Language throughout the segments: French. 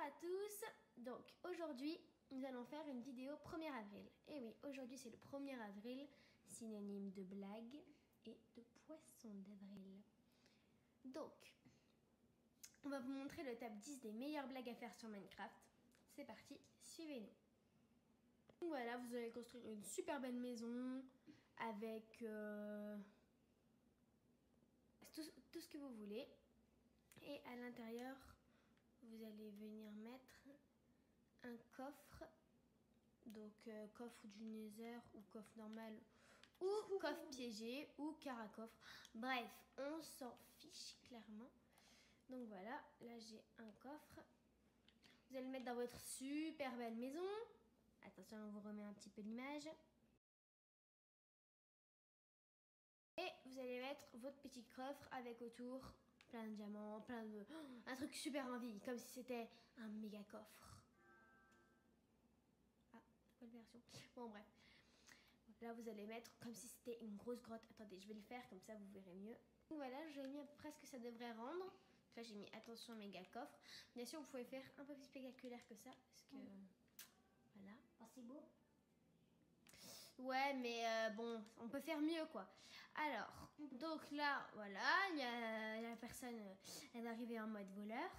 à tous. Donc aujourd'hui nous allons faire une vidéo 1er avril. Et oui, aujourd'hui c'est le 1er avril, synonyme de blague et de poisson d'avril. Donc on va vous montrer le top 10 des meilleures blagues à faire sur Minecraft. C'est parti, suivez-nous. Donc voilà, vous allez construire une super belle maison avec tout ce que vous voulez. Et à l'intérieur, vous allez venir mettre un coffre. Donc coffre du Nether ou coffre normal ou coffre piégé ou caracoffre. Bref, on s'en fiche clairement. Donc voilà, là j'ai un coffre. Vous allez le mettre dans votre super belle maison. Attention, on vous remet un petit peu l'image. Et vous allez mettre votre petit coffre avec autour plein de diamants, un truc super en vie, comme si c'était un méga coffre. Ah, quelle version? Bon, bref. Là, vous allez mettre comme si c'était une grosse grotte. Attendez, je vais le faire, comme ça vous verrez mieux. Donc voilà, j'ai mis à peu près ce que ça devrait rendre. Là, j'ai mis attention méga coffre. Bien sûr, vous pouvez faire un peu plus spectaculaire que ça, parce que voilà. Oh, c'est beau. Ouais, mais bon, on peut faire mieux, quoi. Alors, donc là, voilà, il y a la personne, elle va arriver en mode voleur.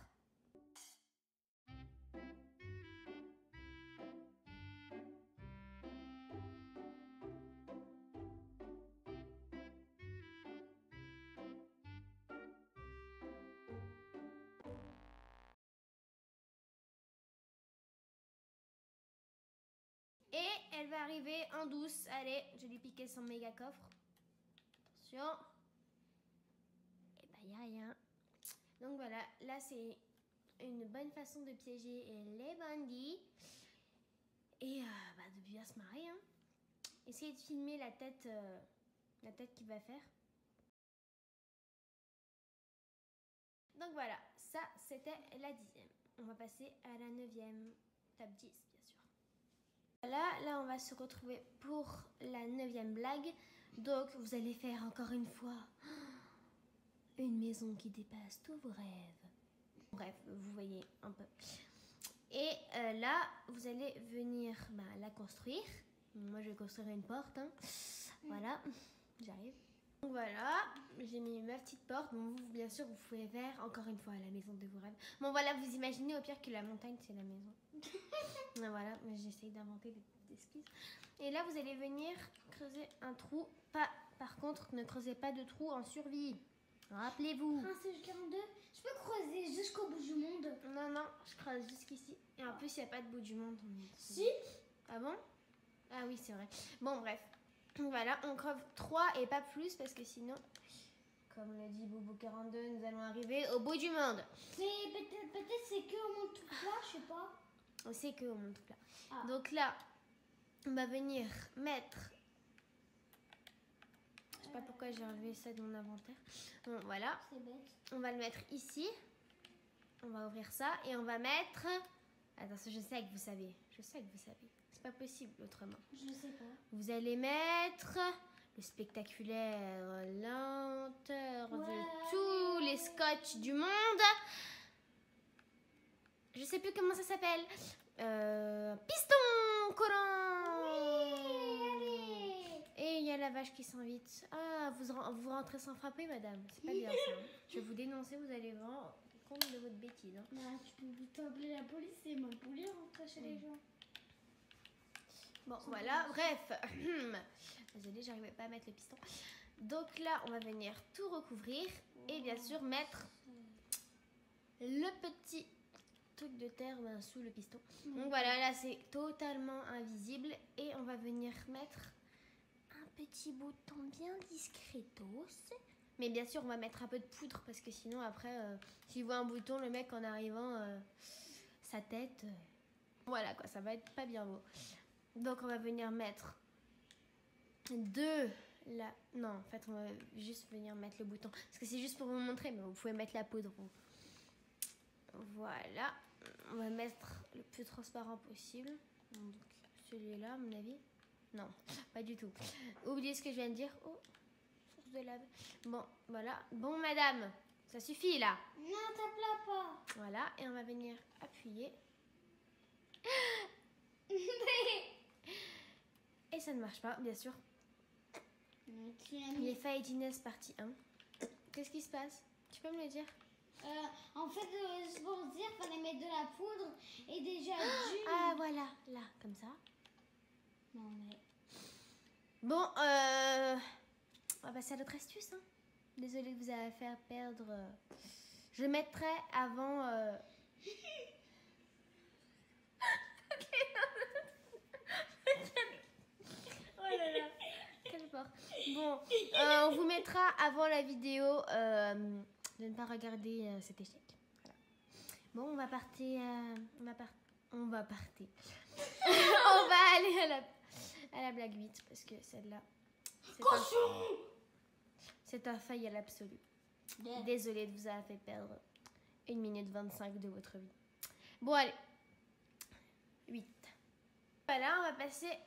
Et elle va arriver en douce. Allez, je lui piquer son méga coffre. Attention. Et bah, il n'y a rien. Donc voilà, là c'est une bonne façon de piéger les bandits. Et bah, de bien se marrer. Hein. Essayez de filmer la tête qu'il va faire. Donc voilà, ça c'était la 10e. On va passer à la 9e. Top 10, bien sûr. Là, on va se retrouver pour la 9e blague. Donc, vous allez faire encore une fois une maison qui dépasse tous vos rêves. Bref, vous voyez un peu. Et là, vous allez venir la construire. Moi, je vais construire une porte. Hein. Voilà, j'arrive. Donc voilà, j'ai mis ma petite porte. Bon, vous, bien sûr, vous pouvez faire encore une fois la maison de vos rêves. Bon, voilà, vous imaginez au pire que la montagne, c'est la maison. Voilà, mais j'essaye d'inventer des excuses. Et là, vous allez venir creuser un trou. Par contre, ne creusez pas de trou en survie. Rappelez-vous. Princesse 42, je peux creuser jusqu'au bout du monde? Non, non, je creuse jusqu'ici. Et en plus, il n'y a pas de bout du monde. Si. Ah bon? Ah oui, c'est vrai. Bon, bref. Voilà, on creuse 3 et pas plus parce que sinon, comme l'a dit Boubou 42, nous allons arriver au bout du monde. Mais peut-être c'est que au monde tout plat, je sais pas. On sait que au monde tout plat. Ah. Donc là, on va venir mettre... Je sais pas pourquoi j'ai enlevé ça de mon inventaire. Bon, voilà. C'est bête. On va le mettre ici. On va ouvrir ça et on va mettre... Attention, je sais que vous savez. Je sais que vous savez. C'est pas possible autrement. Je sais pas. Vous allez mettre le spectaculaire lenteur de tous les scotch du monde. Je sais plus comment ça s'appelle. Piston collant. Oui, Et il y a la vache qui s'invite. Ah, vous rentrez sans frapper, madame. C'est pas bien ça. Hein. Je vais vous dénoncer, vous allez vraiment compte de votre bêtise. Hein. Bah, tu peux vite appeler la police, c'est mal poli rentrer chez les gens. Bon, voilà, bref. Désolée, j'arrivais pas à mettre le piston. Donc là, on va venir tout recouvrir et bien sûr mettre le petit truc de terre sous le piston. Donc voilà, là c'est totalement invisible et on va venir mettre un petit bouton bien discretos. Mais bien sûr, on va mettre un peu de poudre parce que sinon après, s'il voit un bouton, le mec en arrivant, sa tête, voilà quoi, ça va être pas bien beau. Donc on va venir mettre non, en fait on va juste venir mettre le bouton parce que c'est juste pour vous montrer, mais vous pouvez mettre la poudre. Voilà, on va mettre le plus transparent possible. Donc celui-là à mon avis. Non, pas du tout. Oubliez ce que je viens de dire. Oh, source de lave. Bon, voilà. Bon madame, Ça suffit là. Non, tape là pas. Voilà, et on va venir appuyer. Et ça ne marche pas, bien sûr. Les failles d'Inès partie 1. Qu'est-ce qui se passe? Tu peux me le dire? En fait, c'est pour dire qu'il fallait mettre de la poudre et déjà du... Ah voilà, là, comme ça. Non mais... Bon, on va passer à l'autre astuce. Hein. Désolée de vous avoir fait perdre. Je mettrai avant... Oh là là, quel fort. Bon, on vous mettra avant la vidéo de ne pas regarder cet échec. Voilà. Bon, on va partir. On va partir. On va aller à la blague 8 parce que celle-là. C'est un fail à l'absolu. Yeah. Désolée de vous avoir fait perdre 1 minute 25 de votre vie. Bon, allez. 8. Voilà, on va passer.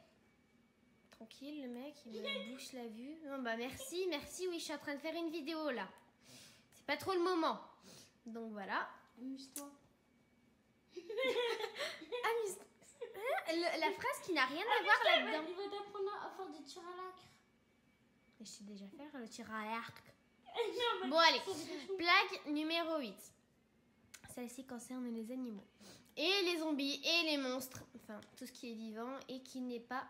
Tranquille, le mec, il me bouche la vue. Non, bah merci, oui, je suis en train de faire une vidéo là. C'est pas trop le moment. Donc voilà. Amuse-toi. Amuse-toi. La phrase qui n'a rien à voir là-dedans. Il va t'apprendre à faire du tir à l'arc. Je sais déjà faire le tir à l'arc. Non, Bon, allez. Blague numéro 8. Celle-ci concerne les animaux. Et les zombies, et les monstres. Enfin, tout ce qui est vivant et qui n'est pas...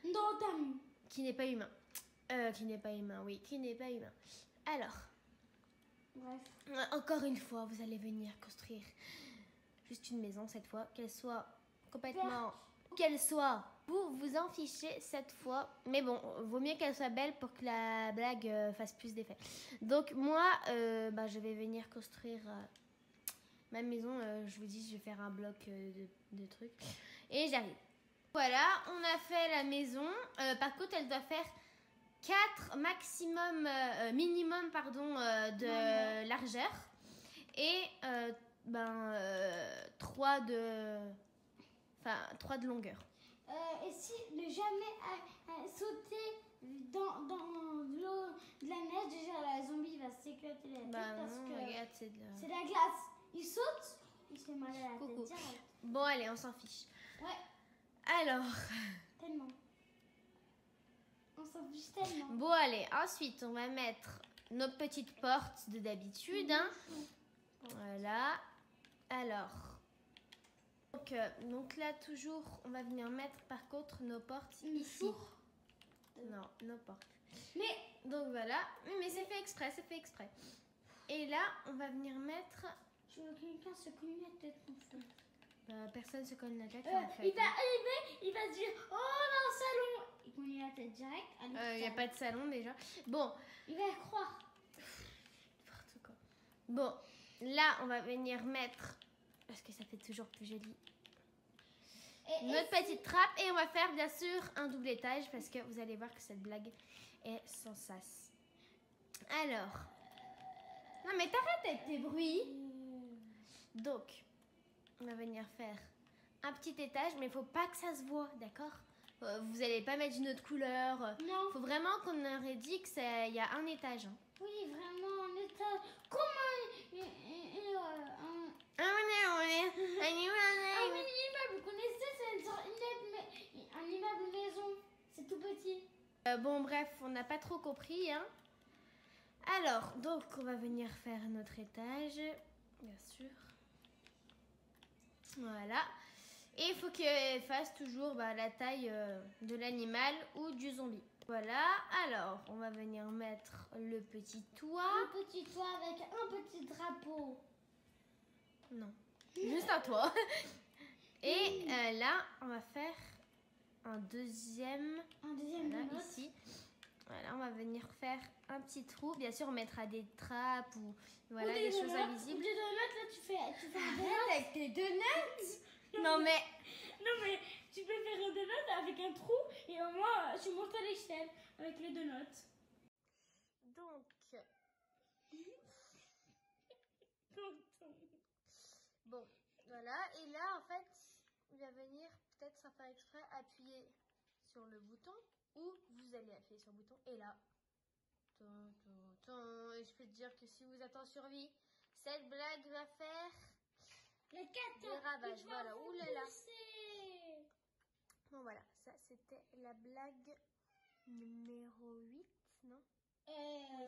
Non, t'as mis. Qui n'est pas humain. Qui n'est pas humain, oui. Qui n'est pas humain. Alors... Bref. Encore une fois, vous allez venir construire juste une maison cette fois, qu'elle soit complètement... Qu'elle soit... Vous vous en fichez cette fois. Mais bon, vaut mieux qu'elle soit belle pour que la blague fasse plus d'effet. Donc moi, je vais venir construire ma maison. Je vous dis, je vais faire un bloc de trucs. Et j'arrive. Voilà, on a fait la maison. Par contre, elle doit faire 4 maximum, minimum pardon, de largeur. Et 3 de longueur. Et si ne jamais sauter dans l'eau de la neige, déjà la zombie va s'éclater la tête parce que regarde, c'est de la glace. Il saute, il se fait mal à la tête direct. Bon, allez, on s'en fiche. Ouais. Alors. Tellement. On s'en fiche tellement. Bon, allez, ensuite, on va mettre nos petites portes de d'habitude. Hein. Voilà. Alors. Donc là, toujours, on va venir mettre par contre nos portes ici. Non, nos portes. Mais. Donc voilà. Mais c'est fait exprès, c'est fait exprès. Et là, on va venir mettre... Je veux que quelqu'un se cogne la tête en fait. Personne se cogne la tête en fait. Il va arriver, il va se dire oh dans le salon. Il cogne la tête direct. Il n'y a pas de salon déjà. Bon. Il va y croire. N'importe quoi. Bon, là on va venir mettre, parce que ça fait toujours plus joli, notre petite trappe. Et on va faire bien sûr un double étage parce que vous allez voir que cette blague est sans sas. Alors. Non mais t'arrêtes avec tes bruits. Donc, on va venir faire un petit étage, mais il faut pas que ça se voit, d'accord? Vous n'allez pas mettre une autre couleur. Non. Faut vraiment qu'on aurait dit qu'il y a un étage. Hein. Oui, vraiment un étage. Comment un immeuble, vous connaissez, c'est un immeuble maison. C'est tout petit. Bon, bref, on n'a pas trop compris, hein. Alors, donc, on va venir faire notre étage, bien sûr. Voilà. Et il faut qu'il fasse toujours la taille de l'animal ou du zombie. Voilà. Alors, on va venir mettre le petit toit. Un petit toit avec un petit drapeau. Non. Juste un toit. Et là, on va faire un deuxième. Voilà, ici. Voilà, on va venir faire un petit trou. Bien sûr, on mettra des trappes ou voilà, des choses invisibles. Des donuts, là, tu fais un donut avec tes donuts. Non mais tu peux faire un donut avec un trou et moi, je monte à l'échelle avec les donuts. Donc, bon, voilà. Et là, en fait, il va venir peut-être sans faire exprès appuyer sur le bouton ou vous allez appuyer sur le bouton et là, Et je peux te dire que si vous êtes en survie, cette blague va faire Le 4 des ravages. Voilà, oulala. Pousser. Bon voilà, ça c'était la blague numéro 8, non?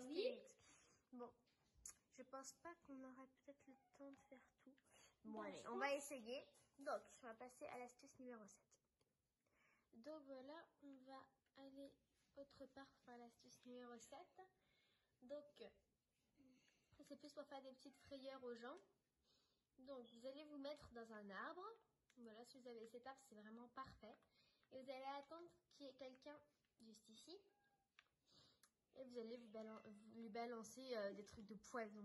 Oui. Bon, je pense pas qu'on aurait peut-être le temps de faire tout. Bon Bah, allez, on va essayer. Donc, on va passer à l'astuce numéro 7. Donc voilà, on va aller autre part pour faire l'astuce numéro 7. Donc, c'est plus pour faire des petites frayeurs aux gens. Donc, vous allez vous mettre dans un arbre. Voilà, si vous avez cet arbre, c'est vraiment parfait. Et vous allez attendre qu'il y ait quelqu'un juste ici. Et vous allez lui balancer des trucs de poison,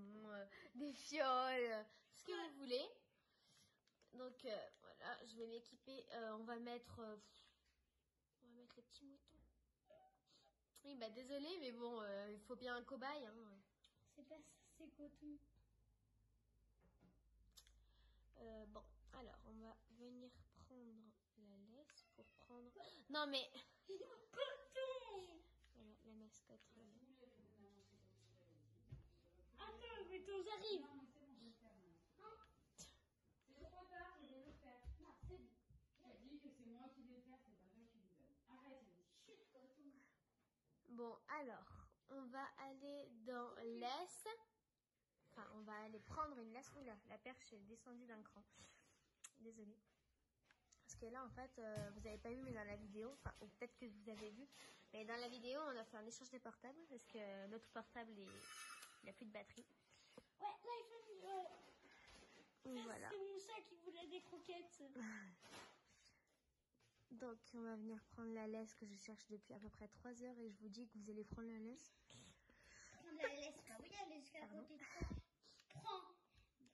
des fioles, ce que vous voulez. Donc, voilà, je vais m'équiper. On va mettre les petits moutons. Oui, bah désolé, mais bon, il faut bien un cobaye. Hein. C'est pas ça, c'est coton. Bon, alors, on va venir prendre la laisse pour prendre... Non, mais... Coton. Voilà, la mascotte. Attends, mais ton j'arrive. C'est trop tard, je vais le faire. Non, c'est bon. Tu as dit que c'est moi qui vais le faire, c'est pas toi qui le donne. Arrête, Ellie. Chut, coton. Bon, alors, on va aller dans laisse. Enfin, on va aller prendre une laisse. Oula, la perche est descendue d'un cran. Désolée. Parce que là, en fait, vous n'avez pas vu, mais dans la vidéo, enfin, ou peut-être que vous avez vu, mais dans la vidéo, on a fait un échange de portables parce que notre portable, il n'a plus de batterie. Ouais, l'iPhone. Voilà. C'est Moussa qui voulait des croquettes. Donc, on va venir prendre la laisse que je cherche depuis à peu près 3 heures et je vous dis que vous allez prendre la laisse. Prendre la laisse, bah oui, aller jusqu'à côté de toi.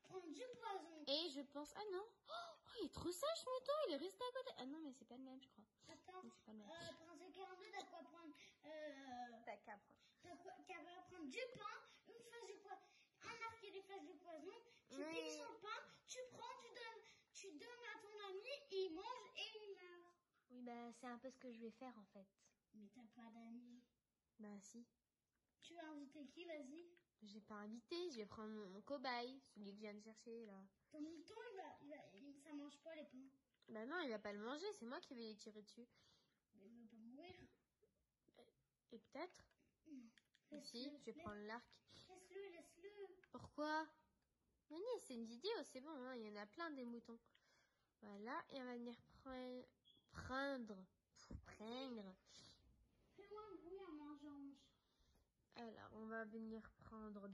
Prends du poison. Et je pense... Ah non, oh, il est trop sage, ce mouton, il est resté à côté. Ah non, mais c'est pas le même, je crois. Attends, Non, c'est pas le même. Prince 42, t'as quoi prendre T'as qu'à prendre. T'as prendre du pain, une flèche de poison, un arc et des flèches de poison. Tu Oui. piques sur le pain, tu prends, tu donnes à ton ami, et il mange et il meurt. Oui, bah c'est un peu ce que je vais faire en fait. Mais t'as pas d'amis. Bah si. Tu vas inviter qui, vas-y? J'ai pas invité, je vais prendre mon cobaye, celui que je viens de chercher là. Ton mouton, ça mange pas les pains. Bah non, il va pas le manger, c'est moi qui vais les tirer dessus. Mais il veut pas mourir. Et peut-être si, je vais prendre l'arc. Laisse-le. Pourquoi? Mais non, c'est une vidéo, c'est bon, hein, il y en a plein des moutons. Voilà, et on va venir prendre. Fais-moi un bruit en mangeant. Alors, on va venir prendre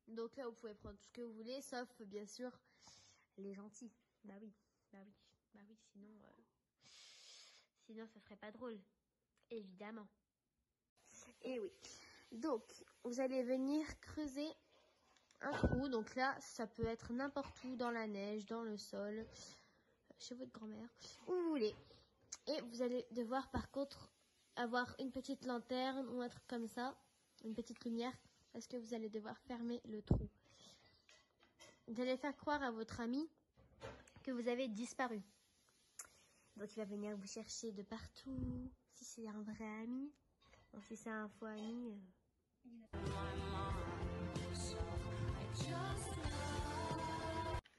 donc là, vous pouvez prendre tout ce que vous voulez, sauf bien sûr les gentils. Bah oui, sinon ça serait pas drôle, évidemment. Et oui, donc vous allez venir creuser un trou. Donc là, ça peut être n'importe où, dans la neige, dans le sol, chez votre grand-mère, où vous voulez. Et vous allez devoir par contre avoir une petite lanterne ou un truc comme ça, une petite lumière, parce que vous allez devoir fermer le trou. Vous allez faire croire à votre ami que vous avez disparu. Donc il va venir vous chercher de partout, si c'est un vrai ami. Donc si c'est un faux ami...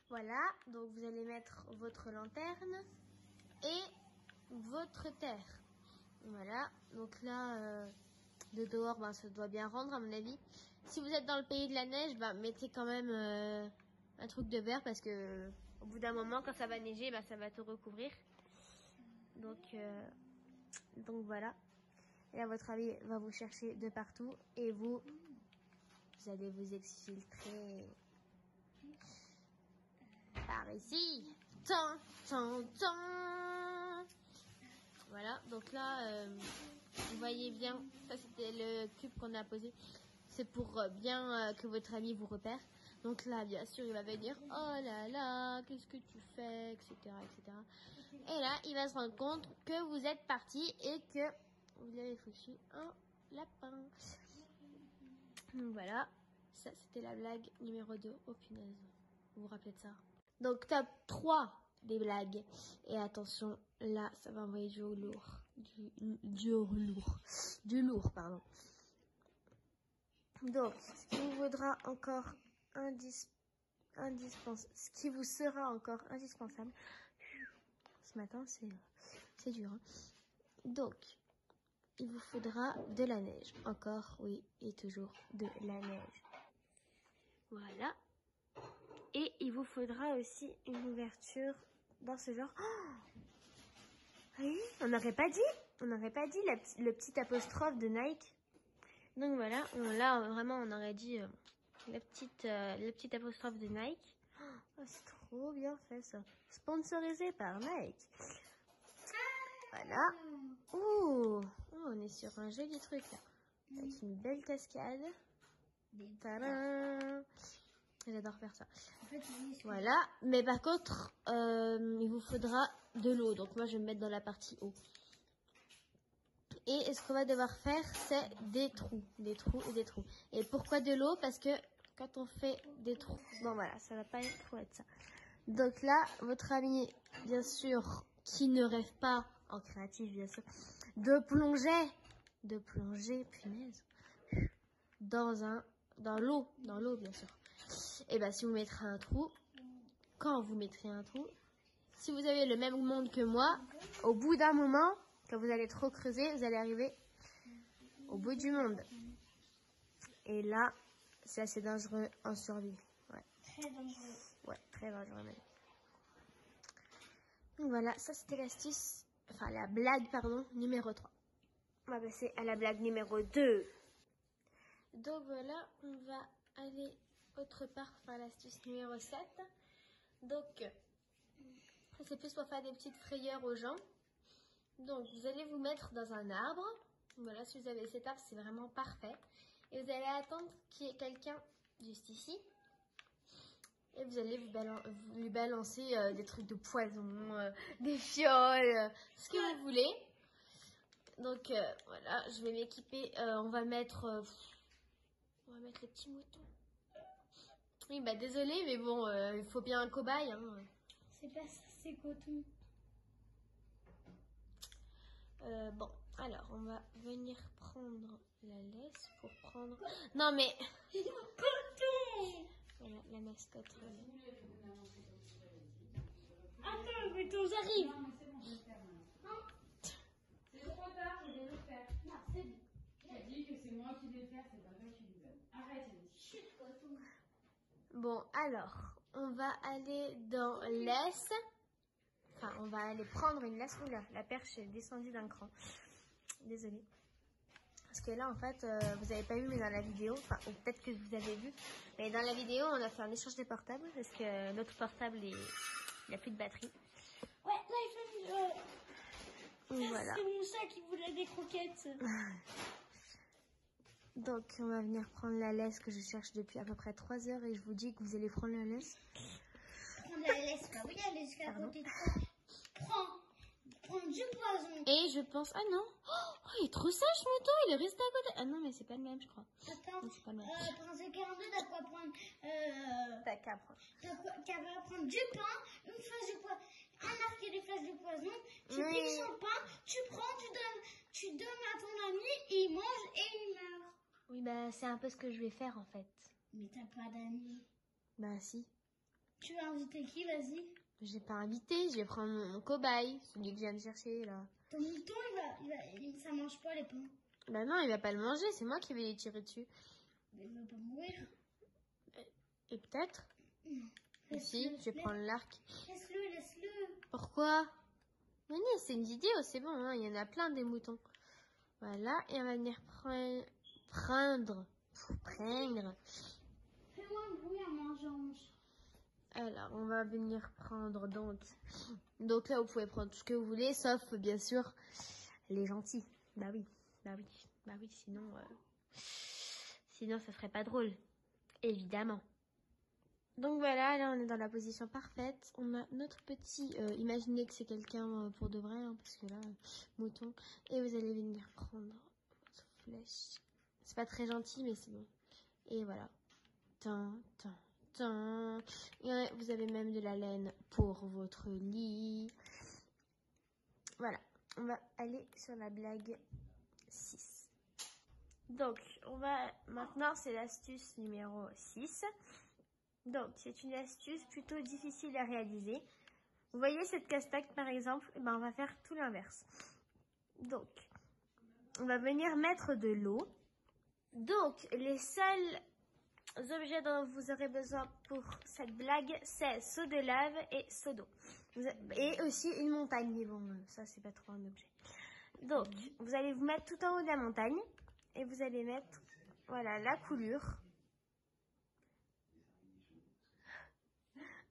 Voilà, donc vous allez mettre votre lanterne et votre terre. Voilà, donc là, de dehors, ben, ça doit bien rendre à mon avis. Si vous êtes dans le pays de la neige, ben, mettez quand même un truc de verre parce que au bout d'un moment, quand ça va neiger, ben, ça va tout recouvrir. Donc voilà. Et là, votre ami va vous chercher de partout et vous allez vous exfiltrer par ici. Voilà, donc là, vous voyez bien, ça c'était le cube qu'on a posé. C'est pour bien que votre ami vous repère. Donc là, bien sûr, il va venir, oh là là, qu'est-ce que tu fais, etc., etc. Et là, il va se rendre compte que vous êtes parti et que vous avez foutu un lapin. Donc voilà, ça c'était la blague numéro 2. Oh punaise, vous vous rappelez de ça? Donc top 3 des blagues. Et attention, là, ça va envoyer du lourd. Du lourd, pardon. Donc, ce qui vous sera encore indispensable. Ce matin, c'est dur. Hein. Donc, il vous faudra de la neige. Encore, oui, et toujours de la neige. Voilà. Et il vous faudra aussi une ouverture dans ce genre. Oh, oui, on n'aurait pas dit le petit apostrophe de Nike. Donc voilà, là vraiment on aurait dit le petit apostrophe de Nike. Oh, c'est trop bien fait ça. Sponsorisé par Nike. Voilà. Oh, on est sur un joli truc là. Avec une belle cascade. Tadam. J'adore faire ça. Voilà. Mais par contre, il vous faudra de l'eau. Donc moi je vais me mettre dans la partie eau. Et ce qu'on va devoir faire, c'est des trous. Des trous et des trous. Et pourquoi de l'eau? Parce que quand on fait des trous... Bon voilà, ça va pas trop être ça. Donc là, votre ami, bien sûr, qui ne rêve pas, en créatif bien sûr, de plonger, punaise, dans l'eau bien sûr. Et bien si vous mettrez un trou, quand vous mettrez un trou, si vous avez le même monde que moi, au bout d'un moment... Quand vous allez trop creuser, vous allez arriver au bout du monde. Et là, c'est assez dangereux en survie. Ouais. Très dangereux. Ouais, très dangereux même. Donc voilà, ça c'était l'astuce, enfin la blague, pardon, numéro 3. On va passer à la blague numéro 2. Donc voilà, on va aller autre part pour faire l'astuce numéro 7. Donc, c'est plus pour faire des petites frayeurs aux gens. Donc, vous allez vous mettre dans un arbre. Voilà, si vous avez cet arbre, c'est vraiment parfait. Et vous allez attendre qu'il y ait quelqu'un juste ici. Et vous allez lui balancer des trucs de poison, des fioles, ce que vous voulez. Donc, voilà, je vais m'équiper. On va mettre les petits moutons. Oui, bah désolé, mais bon, il faut bien un cobaye. Hein. C'est pas ça, c'est coton. Bon, alors on va venir prendre la laisse pour prendre... Non mais... Coton. Voilà, la mascotte. Attends, le coton, j'arrive. Non, mais c'est bon, je vais le faire maintenant. C'est trop tard, je vais le faire. Non, c'est bon. J'ai dit que c'est moi qui vais le faire, c'est pas toi qui le donne. Arrête, Ellie. Chut, coton. Bon, alors, on va aller dans laisse. Enfin, on va aller prendre une laisse. Oula, la perche est descendue d'un cran. Désolée. Parce que là, en fait, vous n'avez pas vu, mais dans la vidéo, enfin, ou peut-être que vous avez vu, mais dans la vidéo, on a fait un échange de portables, parce que notre portable, il n'y a plus de batterie. Ouais, l'iPhone, Voilà. c'est mon chat qui voulait des croquettes. Donc, on va venir prendre la laisse que je cherche depuis à peu près 3 heures, et je vous dis que vous allez prendre la laisse. Prendre la laisse, bah oui, elle est jusqu'à côté de toi. Prends du poison. Et je pense... Ah non, oh, il est trop sage, mon mouton, il est resté à côté. Ah non, mais c'est pas le même, je crois. Attends, Non, c'est pas le même. Prince 42, t'as quoi prendre T'as qu'à prendre. T'as prendre du pain, une flèche de poison, un arc et des flèches de poison, tu Oui. piques son pain, tu prends, tu donnes à ton ami, et il mange et il meurt. Oui, bah c'est un peu ce que je vais faire, en fait. Mais t'as pas d'amis. Bah si. Tu vas inviter qui, vas-y? J'ai pas invité, je vais prendre mon cobaye, celui que vient de chercher, là. Ton mouton, ça mange pas les pains. Bah non, il va pas le manger, c'est moi qui vais lui tirer dessus. Mais il va pas mourir. Et peut-être. Et si, je vais prendre l'arc. Laisse-le. Pourquoi? Mais non, c'est une vidéo, c'est bon, hein, il y en a plein des moutons. Voilà, et on va venir prendre. Fais-moi un bruit en mangeant. Alors, on va venir prendre donc là, vous pouvez prendre tout ce que vous voulez, sauf, bien sûr, les gentils. Bah oui, sinon ça serait pas drôle, évidemment. Donc voilà, là, on est dans la position parfaite. On a notre petit, imaginez que c'est quelqu'un pour de vrai, hein, parce que là, mouton. Et vous allez venir prendre votre flèche. C'est pas très gentil, mais c'est bon. Et voilà. Et vous avez même de la laine pour votre lit. Voilà, on va aller sur la blague 6. Donc, maintenant, c'est l'astuce numéro 6. Donc, c'est une astuce plutôt difficile à réaliser. Vous voyez cette castagne, par exemple, eh ben, on va faire tout l'inverse. Donc, on va venir mettre de l'eau. Donc, les seuls objets dont vous aurez besoin pour cette blague, c'est seau de lave et seau d'eau. Et aussi une montagne. Mais bon, ça, c'est pas trop un objet. Donc, vous allez vous mettre tout en haut de la montagne. Et vous allez mettre, voilà, la coulure.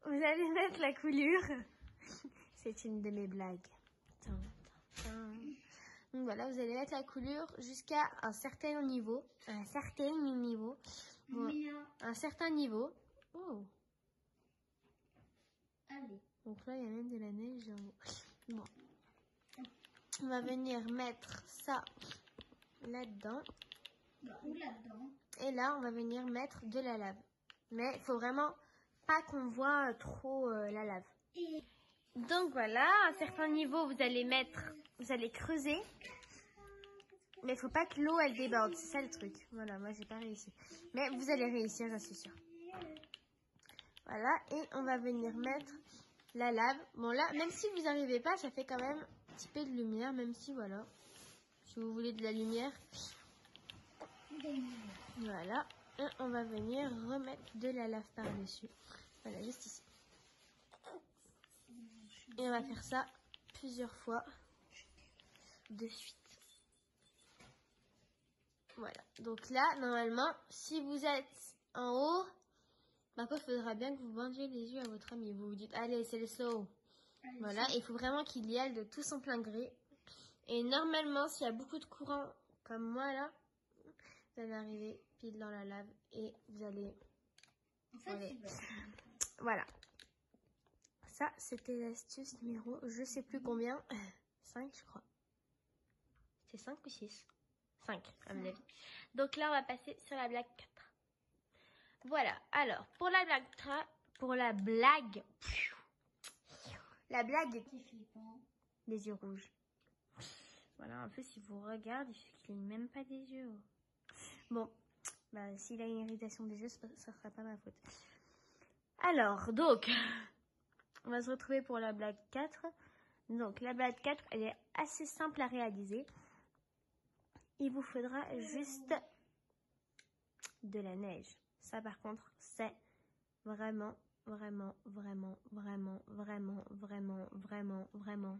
Vous allez mettre la coulure. C'est une de mes blagues. Donc voilà, vous allez mettre la coulure jusqu'à un certain niveau. Un certain niveau. Bon, un certain niveau. Oh. Allez. Donc là, il y a même de la neige en haut. Bon. On va venir mettre ça là-dedans. Ou là-dedans. Et là, on va venir mettre de la lave. Mais il faut vraiment pas qu'on voit trop la lave. Et... Donc voilà, à un certain niveau, vous allez creuser. Mais il faut pas que l'eau, elle déborde. C'est ça le truc. Voilà, moi, j'ai pas réussi. Mais vous allez réussir, j'en suis sûre. Voilà, et on va venir mettre la lave. Bon là, même si vous n'arrivez pas, ça fait quand même un petit peu de lumière. Même si, voilà, si vous voulez de la lumière. Voilà, et on va venir remettre de la lave par-dessus. Voilà, juste ici. Et on va faire ça plusieurs fois de suite. Voilà, donc là, normalement, si vous êtes en haut, par contre, il faudra bien que vous vendiez les yeux à votre ami. Vous vous dites, allez, c'est le slow. Voilà, il faut vraiment qu'il y aille de tout son plein gré. Et normalement, s'il y a beaucoup de courant, comme moi là, vous allez arriver pile dans la lave et vous allez... En fait, voilà. Ça, c'était l'astuce numéro, je sais plus combien. 5, je crois. C'est 5 ou 6 5, à mon avis. Donc là, on va passer sur la blague 4. Voilà. Alors, pour la blague 3, la blague c'est flippant. des yeux rouges. Voilà, un peu, si vous regardez, il fait qu'il n'ait même pas des yeux. Bon, bah, s'il a une irritation des yeux, ça ne sera pas ma faute. Alors, donc, on va se retrouver pour la blague 4. Donc, la blague 4, elle est assez simple à réaliser. Il vous faudra juste de la neige. Ça, par contre, c'est vraiment, vraiment, vraiment, vraiment, vraiment, vraiment, vraiment, vraiment,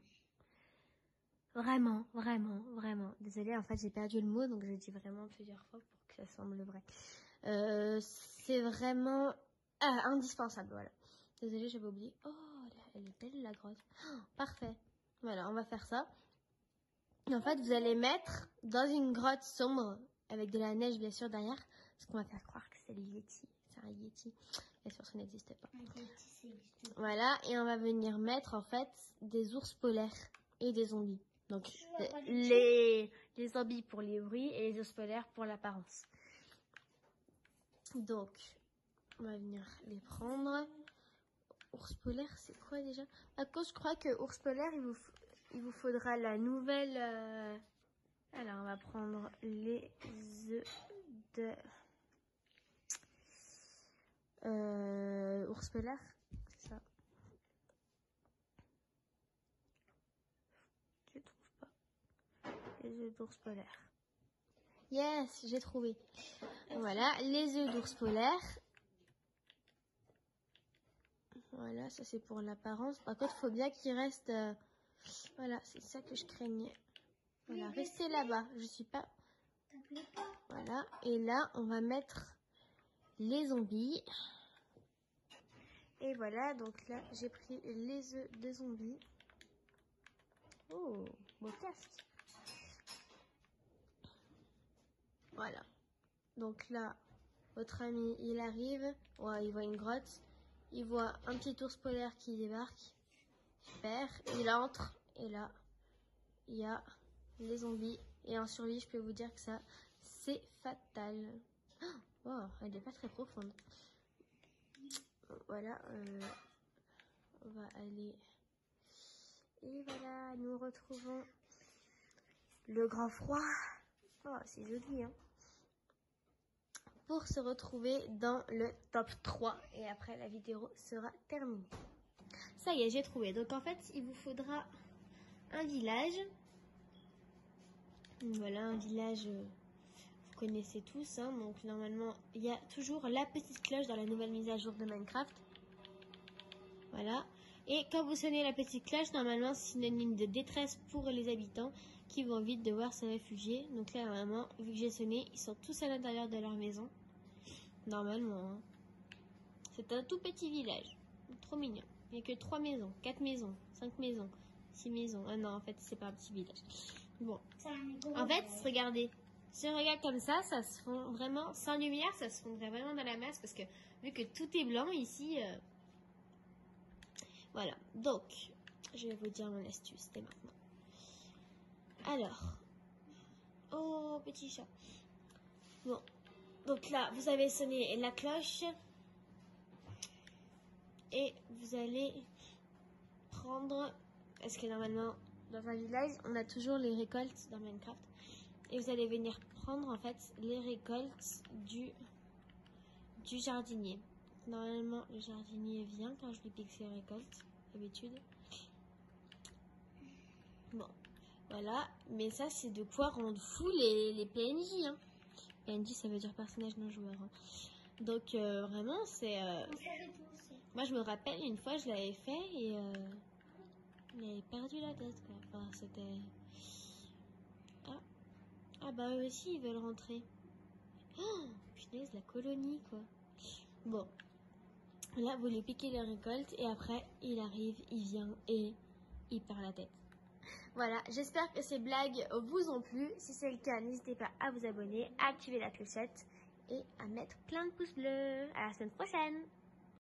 vraiment, vraiment, vraiment. Désolée, en fait, j'ai perdu le mot, donc je dis vraiment plusieurs fois pour que ça semble vrai. C'est vraiment indispensable, voilà. Désolée, j'avais oublié. Oh, elle est belle, la grotte. Oh, parfait. Voilà, on va faire ça. Et en fait, vous allez mettre dans une grotte sombre, avec de la neige, bien sûr, derrière, parce qu'on va faire croire que c'est le Yeti. C'est un Yeti. Bien sûr, ça n'existe pas. Voilà, et on va venir mettre, en fait, des ours polaires et des zombies. Donc, les zombies pour les bruits et les ours polaires pour l'apparence. Donc, on va venir les prendre. Ours polaire, c'est quoi déjà? À cause, je crois que ours polaire, il vous faudra la nouvelle... Alors, on va prendre les œufs de... ours polaire, c'est ça. Je trouve pas. Les œufs d'ours polaire. Yes, j'ai trouvé. Voilà, les œufs d'ours polaire. Voilà, ça c'est pour l'apparence. Par contre, il faut bien qu'il reste... Voilà, c'est ça que je craignais. Voilà, restez là-bas. Je suis pas... Voilà, et là, on va mettre les zombies. Et voilà, donc là, j'ai pris les œufs de zombies. Oh, beau casque. Voilà. Donc là, votre ami, il arrive. Ouais, il voit une grotte. Il voit un petit ours polaire qui débarque. Super. Il entre. Et là, il y a les zombies. Et en survie, je peux vous dire que ça, c'est fatal. Oh, elle n'est pas très profonde. Voilà. On va aller... Et voilà, nous retrouvons le grand froid. Oh, c'est joli, hein. pour se retrouver dans le top 3. Et après, la vidéo sera terminée. Ça y est, j'ai trouvé. Donc en fait, il vous faudra un village. Voilà, un village, vous connaissez tous. Hein, donc normalement, il y a toujours la petite cloche dans la nouvelle mise à jour de Minecraft. Voilà. Et quand vous sonnez la petite cloche, normalement, c'est synonyme de détresse pour les habitants qui vont vite devoir se réfugier. Donc là, normalement, vu que j'ai sonné, ils sont tous à l'intérieur de leur maison. Normalement. Hein. C'est un tout petit village. Trop mignon. Il n'y a que 3 maisons, 4 maisons, 5 maisons, 6 maisons. Ah non, en fait, c'est pas un petit village. Bon. En fait, regardez. Si on regarde comme ça se fond vraiment, sans lumière, ça se fondrait vraiment dans la masse parce que vu que tout est blanc ici... Voilà, donc, je vais vous dire mon astuce dès maintenant. Alors, oh, petit chat. Bon, donc là, vous avez sonné la cloche. Et vous allez prendre, parce que normalement, dans un village, on a toujours les récoltes dans Minecraft. Et vous allez venir prendre, en fait, les récoltes du jardinier. Normalement, le jardinier vient quand je lui pique ses récoltes, d'habitude. Bon, voilà. Mais ça, c'est de quoi rendre fou les PNJ. Hein. PNJ, ça veut dire personnage non joueur. Hein. Donc, vraiment, c'est... Moi, je me rappelle, une fois, je l'avais fait et... j'avais perdu la tête, quoi. Enfin, c'était... Ah, bah, eux aussi, ils veulent rentrer. Oh, punaise, la colonie, quoi. Bon. Là, vous lui piquez les récoltes et après, il arrive, il vient et il perd la tête. Voilà, j'espère que ces blagues vous ont plu. Si c'est le cas, n'hésitez pas à vous abonner, à activer la clochette et à mettre plein de pouces bleus. À la semaine prochaine!